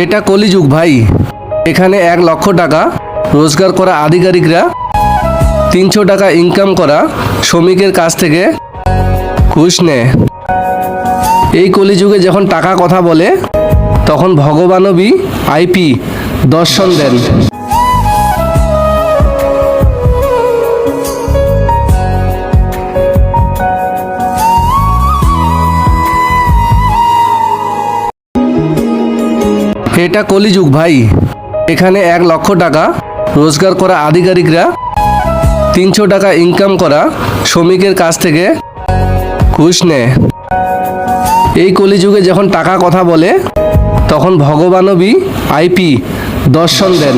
এটা কলিযুগ ভাই। এখানে 1 লক্ষ টাকা রোজগার করা আধিকারিকরা 300 টাকা ইনকাম করা শ্রমিকের কাছ থেকে ঘুষ নেয়। এই কলিযুগে যখন টাকা কথা বলে তখন ভগবানবী আইপি দর্শন দেন। এটা কলিযুগ ভাই। এখানে 1 লক্ষ টাকা রোজগার করা আধিকারিকরা 300 টাকা ইনকাম করা শ্রমিকের কাছ থেকে ঘুষ নেয়। এই কলিযুগে যখন টাকা কথা বলে তখন ভগবানবী আইপি দর্শন দেন।